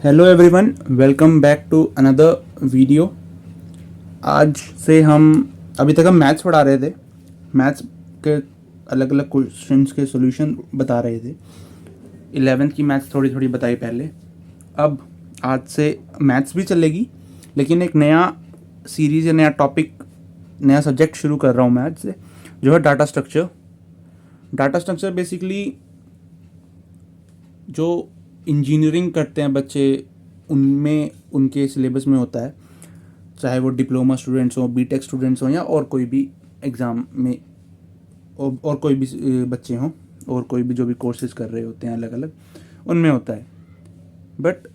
Hello everyone, welcome back to another video. आज से अभी तक हम मैथ्स पढ़ा रहे थे। मैथ्स के अलग अलग क्वेश्चंस के सॉल्यूशन बता रहे थे। 11th की मैथ्स थोड़ी थोड़ी बताई पहले। अब आज से मैथ्स भी चलेगी, लेकिन एक नया सीरीज़ या नया टॉपिक, नया सब्जेक्ट शुरू कर रहा हूँ मैं आज से, जो है data structure. Data structure basically जो इंजीनियरिंग करते हैं बच्चे, उनमें उनके सिलेबस में होता है, चाहे वो डिप्लोमा स्टूडेंट्स हों, बीटेक स्टूडेंट्स हों, या और कोई भी एग्ज़ाम में और कोई भी बच्चे हों, और कोई भी जो भी कोर्सेज कर रहे होते हैं अलग अलग, उनमें होता है। बट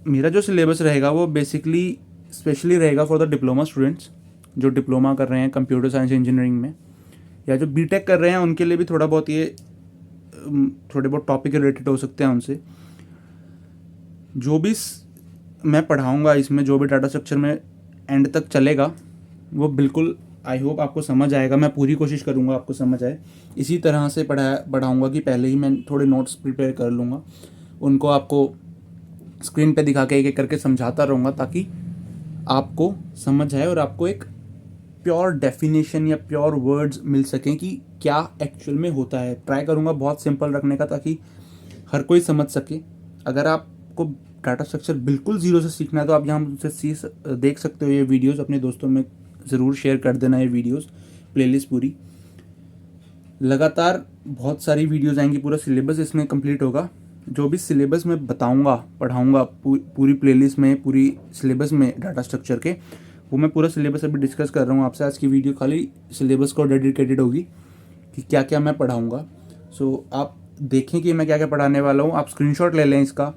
मेरा जो सिलेबस रहेगा वो बेसिकली स्पेशली रहेगा फॉर द डिप्लोमा स्टूडेंट्स जो डिप्लोमा कर रहे हैं कंप्यूटर साइंस इंजीनियरिंग में, या जो बीटेक कर रहे हैं उनके लिए भी थोड़ा बहुत थोड़े बहुत टॉपिक रिलेटेड हो सकते हैं उनसे। जो भी मैं पढ़ाऊँगा इसमें, जो भी डाटा स्ट्रक्चर में एंड तक चलेगा, वो बिल्कुल आई होप आपको समझ आएगा। मैं पूरी कोशिश करूँगा आपको समझ आए। इसी तरह से पढ़ाऊँगा कि पहले ही मैं थोड़े नोट्स प्रिपेयर कर लूँगा, उनको आपको स्क्रीन पे दिखा के एक एक करके समझाता रहूँगा, ताकि आपको समझ आए और आपको एक प्योर डेफिनेशन या प्योर वर्ड्स मिल सकें कि क्या एक्चुअल में होता है। ट्राई करूँगा बहुत सिंपल रखने का, ताकि हर कोई समझ सके। अगर आपको डाटा स्ट्रक्चर बिल्कुल ज़ीरो से सीखना है तो आप यहाँ मुझसे देख सकते हो ये वीडियोस। अपने दोस्तों में ज़रूर शेयर कर देना ये वीडियोस, प्लेलिस्ट पूरी। लगातार बहुत सारी वीडियोस आएंगी, पूरा सिलेबस इसमें कंप्लीट होगा। जो भी सिलेबस में बताऊंगा, पढ़ाऊंगा, पूरी प्लेलिस्ट में, पूरी सिलेबस में डाटा स्ट्रक्चर के, वो मैं पूरा सिलेबस अभी डिस्कस कर रहा हूँ आपसे। आज की वीडियो खाली सिलेबस को डेडिकेटेड होगी कि क्या क्या मैं पढ़ाऊँगा। सो आप देखें कि मैं क्या क्या पढ़ाने वाला हूँ। आप स्क्रीनशॉट ले लें इसका,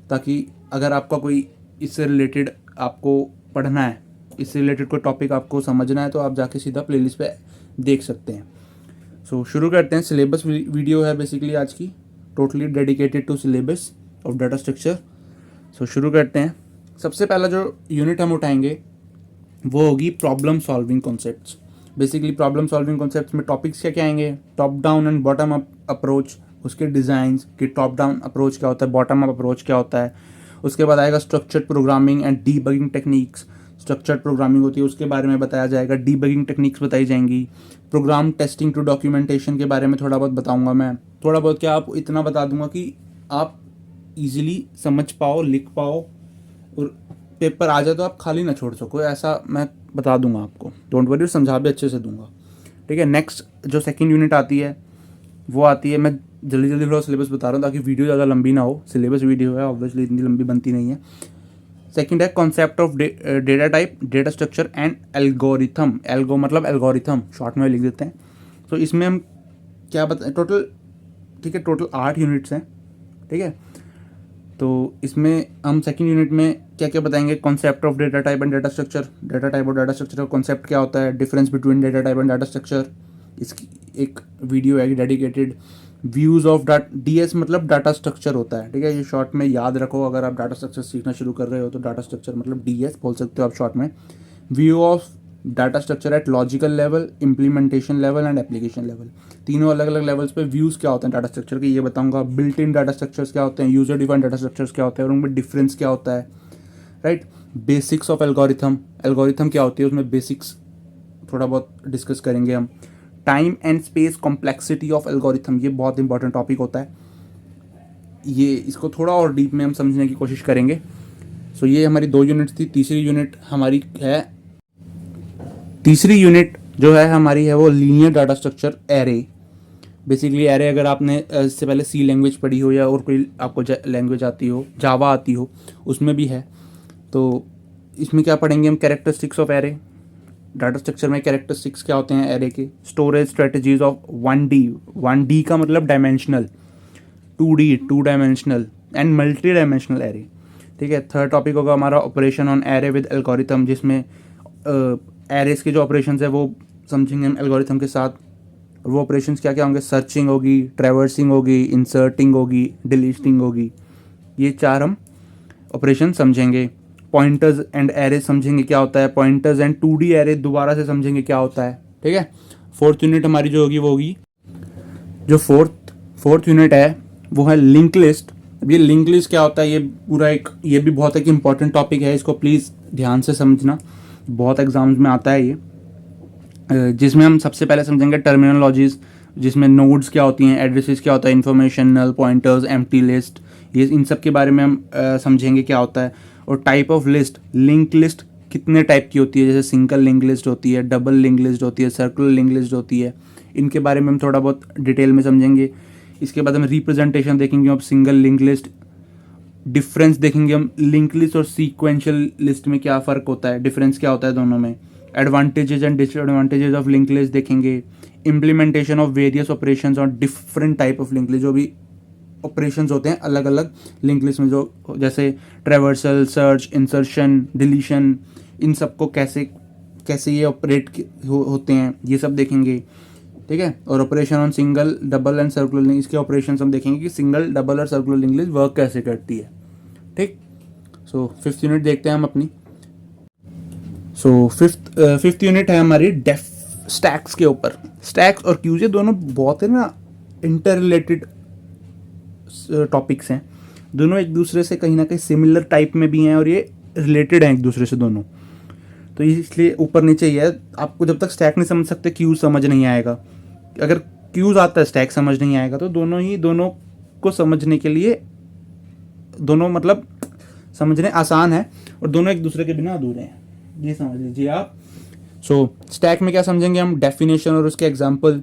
ताकि अगर आपका कोई इससे रिलेटेड आपको पढ़ना है, इससे रिलेटेड कोई टॉपिक आपको समझना है, तो आप जाके सीधा प्लेलिस्ट पे देख सकते हैं। सो शुरू करते हैं। सिलेबस वीडियो है बेसिकली आज की, totally dedicated to syllabus of data structure. So शुरू करते हैं। सबसे पहला जो यूनिट हम उठाएंगे वो होगी problem solving concepts. Basically problem solving concepts में टॉपिक्स क्या क्या आएंगे? Top down and bottom up approach, उसके डिज़ाइंस कि टॉप डाउन अप्रोच क्या होता है, बॉटम अप अप्रोच क्या होता है। उसके बाद आएगा structured programming and debugging techniques. Structured programming होती है, उसके बारे में बताया जाएगा। डीबगिंग टेक्निक्स बताई जाएंगी। प्रोग्राम टेस्टिंग टू डॉक्यूमेंटेशन के बारे में थोड़ा बहुत बताऊंगा मैं। थोड़ा बहुत क्या, आप इतना बता दूंगा कि आप इजीली समझ पाओ, लिख पाओ, और पेपर आ जाए तो आप खाली ना छोड़ सको, ऐसा मैं बता दूंगा आपको। डोंट वरी, समझा भी अच्छे से दूंगा। ठीक है। नेक्स्ट जो सेकंड यूनिट आती है वो आती है, मैं जल्दी जल्दी थोड़ा सिलेबस बता रहा हूँ ताकि वीडियो ज़्यादा लंबी ना हो। सिलेबस वीडियो है, ऑब्वियसली इतनी लंबी बनती नहीं है। सेकंड है concept of data type, data structure and algorithm. Algo मतलब एल्गोरिथम, शॉर्ट में लिख देते हैं। तो इसमें हम क्या बताएं, टोटल, ठीक है, टोटल 8 यूनिट्स हैं। ठीक है। तो इसमें हम सेकंड यूनिट में क्या क्या बताएंगे? Concept of data type and data structure. Data type और डेटा स्ट्रक्चर का कॉन्सेप्ट क्या होता है, difference between data type and data structure, इसकी एक वीडियो है डेडिकेटेड। व्यूज़ ऑफ डीएस मतलब डाटा स्ट्रक्चर होता है। ठीक है, ये शॉर्ट में याद रखो। अगर आप डाटा स्ट्रक्चर सीखना शुरू कर रहे हो तो डाटा स्ट्रक्चर मतलब डीएस बोल सकते हो आप शॉर्ट में। View of data structure eight logical level, implementation level and application level. तीनों अलग अलग लेवल्स पे व्यूज़ क्या होते हैं डाटा स्ट्रक्चर के, ये बताऊंगा। बिल्ट इन डाटा स्ट्रक्चर्स क्या होते हैं, यूजर डिफाइंड डाटा स्ट्रक्चर्स क्या होते हैं, और उनमें डिफरेंस क्या होता है। Right. Basics of algorithm, algorithm क्या होती है, उसमें बेसिक्स थोड़ा बहुत डिस्कस करेंगे हम। Time and space complexity of algorithm, ये बहुत इंपॉर्टेंट टॉपिक होता है। ये इसको थोड़ा और डीप में हम समझने की कोशिश करेंगे। सो ये हमारी 2 यूनिट थी। तीसरी यूनिट जो है हमारी है वो linear data structure array. Basically array, अगर आपने इससे पहले सी लैंग्वेज पढ़ी हो या और कोई आपको लैंग्वेज आती हो, जावा आती हो, उसमें भी है। तो इसमें क्या पढ़ेंगे हम? Characteristics of array. Data structure में कैरेक्टरिस्टिक्स क्या होते हैं एरे के। स्टोरेज स्ट्रेटजीज ऑफ 1D का मतलब dimensional, 2D two dimensional and multi dimensional array. ठीक है। थर्ड टॉपिक होगा हमारा operation on array with algorithm, जिसमें एरेस के जो ऑपरेशंस है वो समझेंगे हम एल्गोरिथम के साथ। वो ऑपरेशंस क्या क्या होंगे? सर्चिंग होगी, ट्रैवर्सिंग होगी, इंसर्टिंग होगी, डिलीटिंग होगी। ये 4 हम ऑपरेशन समझेंगे। पॉइंटर्स एंड एरे समझेंगे क्या होता है। पॉइंटर्स एंड 2D एरे दोबारा से समझेंगे क्या होता है। ठीक है। फोर्थ यूनिट हमारी जो होगी वो होगी, जो फोर्थ यूनिट है वो है लिंक लिस्ट, अब ये लिंक लिस्ट क्या होता है, ये पूरा एक, ये भी बहुत एक इम्पॉर्टेंट टॉपिक है, इसको प्लीज़ ध्यान से समझना, बहुत एग्जाम्स में आता है ये, जिसमें हम सबसे पहले समझेंगे टर्मिनोलॉजीज, जिसमें नोड्स क्या होती हैं, एड्रेसेस क्या होता है, इन्फॉर्मेशन, नल पॉइंटर्स, एम्प्टी लिस्ट, ये इन सब के बारे में हम समझेंगे क्या होता है। और type of list, link list कितने टाइप की होती है, जैसे सिंगल लिंक लिस्ट होती है, डबल लिंक लिस्ट होती है, सर्कुलर लिंक लिस्ट होती है, इनके बारे में हम थोड़ा बहुत डिटेल में समझेंगे। इसके बाद हम रिप्रेजेंटेशन देखेंगे of single link list, difference देखेंगे हम लिंक लिस्ट और सीक्वेंशियल लिस्ट में क्या फ़र्क होता है, डिफरेंस क्या होता है दोनों में, advantages and disadvantages of link list देखेंगे, इम्प्लीमेंटेशन ऑफ वेरियस ऑपरेशंस और different type of link list, जो भी ऑपरेशंस होते हैं अलग अलग लिंक लिस्ट में, जो जैसे ट्रेवर्सल, सर्च, इंसर्शन, डिलीशन, इन सब को कैसे कैसे ये ऑपरेट होते हैं, ये सब देखेंगे, ठीक है। और operation on single, double and circular link, इसके ऑपरेशन हम देखेंगे कि सिंगल, डबल और सर्कुलर लिंक लिस्ट वर्क कैसे करती है, ठीक। सो 5th यूनिट देखते हैं हम अपनी। सो फिफ्थ यूनिट है हमारी डेफ स्टैक्स के ऊपर। स्टैक्स और क्यूज ये दोनों बहुत है ना इंटर रिलेटेड टॉपिक्स हैं, दोनों एक दूसरे से कहीं ना कहीं सिमिलर टाइप में भी हैं और ये रिलेटेड हैं एक दूसरे से दोनों, तो इसलिए ऊपर नीचे ही है। आपको जब तक स्टैक नहीं समझ सकते क्यूज समझ नहीं आएगा, अगर क्यूज आता है स्टैक समझ नहीं आएगा, तो दोनों को समझने के लिए दोनों मतलब समझने आसान है और दोनों एक दूसरे के बिना अधूरे हैं, ये समझ लीजिए आप। सो स्टैक में क्या समझेंगे हम, डेफिनेशन और उसके एग्जांपल,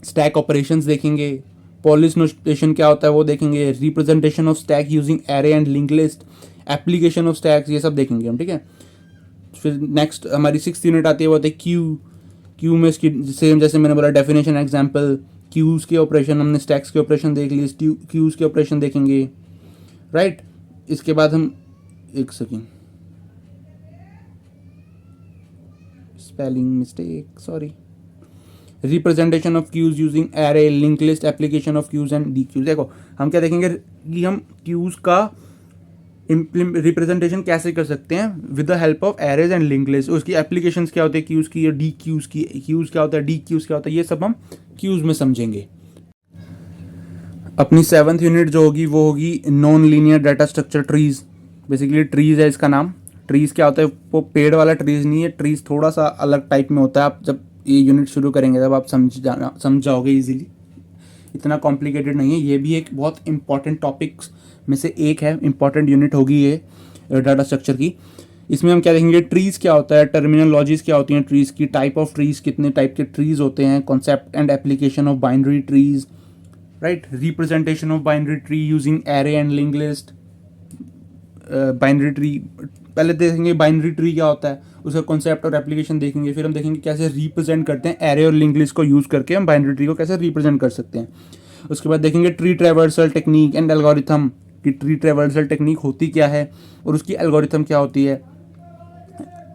स्टैक ऑपरेशंस देखेंगे, पॉलिश नोटेशन क्या होता है वो देखेंगे, representation of stack using array and link list, application of stacks, ये सब देखेंगे हम, ठीक है। फिर नेक्स्ट हमारी 6th यूनिट आती है, वो होती है क्यू में इसकी सेम जैसे मैंने बोला डेफिनेशन, एग्जांपल, क्यूज के ऑपरेशन, हमने स्टैक्स के ऑपरेशन देख लिए, क्यूज के ऑपरेशन देखेंगे, राइट। इसके बाद हम एक second, spelling mistake, sorry, representation of queues using array, link list, application of queues and D queues. देखो हम क्या देखेंगे कि हम क्यूज का रिप्रेजेंटेशन कैसे कर सकते हैं with the help of arrays and link list, उसकी एप्लीकेशंस क्या होती है क्यूज की, डी क्यूज की, क्यूज क्या होता है, डी क्यूज क्या होता है, ये सब हम क्यूज में समझेंगे। अपनी 7th यूनिट जो होगी वो होगी non linear data structure trees. Basically trees है इसका नाम। ट्रीज क्या होता है, वो पेड़ वाला ट्रीज नहीं है, ट्रीज थोड़ा सा अलग टाइप में होता है। आप जब ये यूनिट शुरू करेंगे तब आप समझ जाओगे इजीली, इतना कॉम्प्लिकेटेड नहीं है। ये भी एक बहुत इंपॉर्टेंट टॉपिक्स में से एक है, इंपॉर्टेंट यूनिट होगी ये डाटा स्ट्रक्चर की। इसमें हम क्या देखेंगे, ट्रीज क्या होता है, टर्मिनोलॉजीज क्या होती हैं ट्रीज की, टाइप ऑफ ट्रीज, कितने टाइप के ट्रीज होते हैं, concept and application of binary trees, right, representation of binary tree using array and link list. Binary tree पहले देखेंगे, बाइनरी ट्री क्या होता है, उसका कॉन्सेप्ट और एप्लीकेशन देखेंगे। फिर हम देखेंगे कैसे रिप्रेजेंट करते हैं, एरे और लिंक लिस्ट को यूज़ करके हम बाइनरी ट्री को कैसे रिप्रेजेंट कर सकते हैं। उसके बाद देखेंगे tree traversal technique and algorithm, कि ट्री ट्रेवर्सल टेक्निक होती क्या है और उसकी एल्गोरिथम क्या होती है।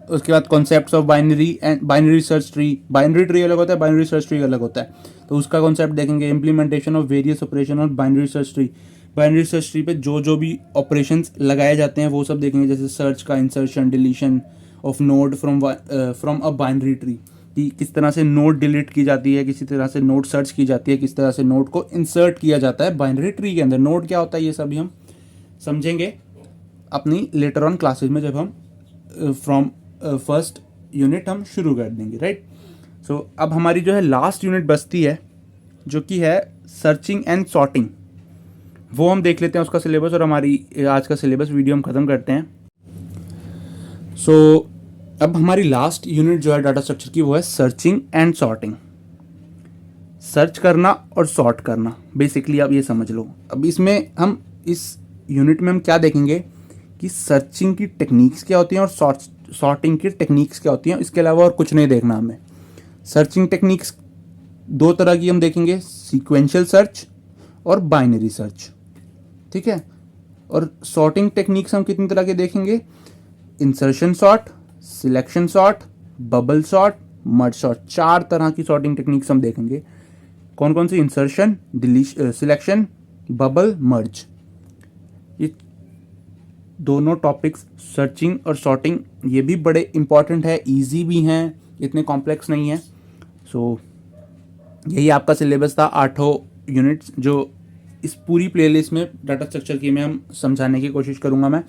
उसके बाद concepts of binary and binary search tree, binary tree अलग होता है, बाइनरी सर्च ट्री अलग होता है, तो उसका कॉन्सेप्ट देखेंगे। Implementation of various operation of binary search tree, binary search tree पे जो भी ऑपरेशंस लगाए जाते हैं वो सब देखेंगे, जैसे सर्च का, insertion, deletion of node from a binary tree, कि किस तरह से नोड डिलीट की जाती है, किसी तरह से नोड सर्च की जाती है, किस तरह से नोड को इंसर्ट किया जाता है बाइनरी ट्री के अंदर, नोड क्या होता है, ये सभी हम समझेंगे अपनी लेटर ऑन क्लासेज में, जब हम फ्रॉम फर्स्ट यूनिट हम शुरू कर देंगे, राइट। सो अब हमारी जो है लास्ट यूनिट बचती है, जो कि है सर्चिंग एंड सॉर्टिंग। वो हम देख लेते हैं उसका सिलेबस, और हमारी आज का सिलेबस वीडियो हम ख़त्म करते हैं। सो अब हमारी लास्ट यूनिट जो है डाटा स्ट्रक्चर की, वो है सर्चिंग एंड सॉर्टिंग। सर्च करना और सॉर्ट करना, बेसिकली आप ये समझ लो। अब इसमें हम इस यूनिट में हम क्या देखेंगे कि सर्चिंग की टेक्निक्स क्या होती हैं और सॉर्टिंग की टेक्निक्स क्या होती हैं, इसके अलावा और कुछ नहीं देखना हमें। सर्चिंग टेक्निक्स दो तरह की हम देखेंगे, सीक्वेंशियल सर्च और बाइनरी सर्च, ठीक है। और सॉर्टिंग टेक्निक्स हम कितनी तरह के देखेंगे, insertion sort, selection sort, bubble sort, merge sort, 4 तरह की सॉर्टिंग टेक्निक्स हम देखेंगे। कौन कौन सी, इंसर्शन, सिलेक्शन, बबल, मर्ज। ये दोनों टॉपिक्स सर्चिंग और सॉर्टिंग, ये भी बड़े इंपॉर्टेंट है, इजी भी हैं, इतने कॉम्प्लेक्स नहीं है। सो यही आपका सिलेबस था, 8 यूनिट्स जो इस पूरी प्लेलिस्ट में डाटा स्ट्रक्चर की मैं हम समझाने की कोशिश करूँगा मैं।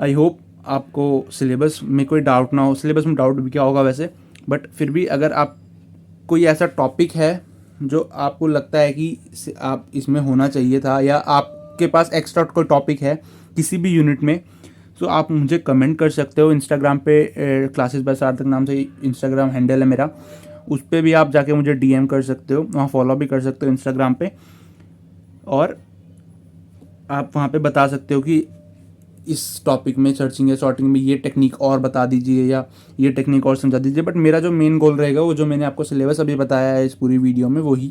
आई होप आपको सिलेबस में कोई डाउट ना हो। सिलेबस में डाउट भी क्या होगा वैसे, बट फिर भी अगर आप कोई ऐसा टॉपिक है जो आपको लगता है कि आप इसमें होना चाहिए था, या आपके पास एक्स्ट्रा कोई टॉपिक है किसी भी यूनिट में, तो आप मुझे कमेंट कर सकते हो। इंस्टाग्राम पे क्लासेस बाय सार्थक नाम से इंस्टाग्राम हैंडल है मेरा, उस पर भी आप जाके मुझे डीएम कर सकते हो, वहाँ फॉलो भी कर सकते हो इंस्टाग्राम पे, और आप वहाँ पे बता सकते हो कि इस टॉपिक में सर्चिंग या सॉर्टिंग में ये टेक्निक और बता दीजिए, या ये टेक्निक और समझा दीजिए। बट मेरा जो मेन गोल रहेगा, वो जो मैंने आपको सिलेबस अभी बताया है इस पूरी वीडियो में, वही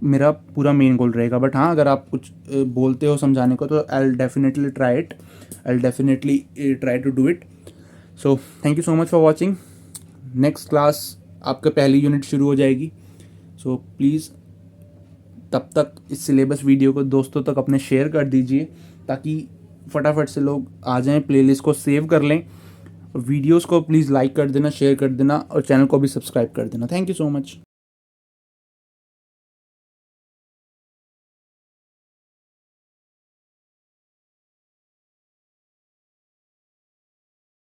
मेरा पूरा मेन गोल रहेगा। बट हाँ, अगर आप कुछ बोलते हो समझाने को, तो I will definitely try it, I will definitely try to do it. So thank you so much for watching. Next class आपका पहली यूनिट शुरू हो जाएगी। सो प्लीज़ तब तक इस सिलेबस वीडियो को दोस्तों तक अपने शेयर कर दीजिए, ताकि फटाफट से लोग आ जाएं, प्लेलिस्ट को सेव कर लें। वीडियोस को प्लीज़ लाइक कर देना, शेयर कर देना, और चैनल को भी सब्सक्राइब कर देना। Thank you so much.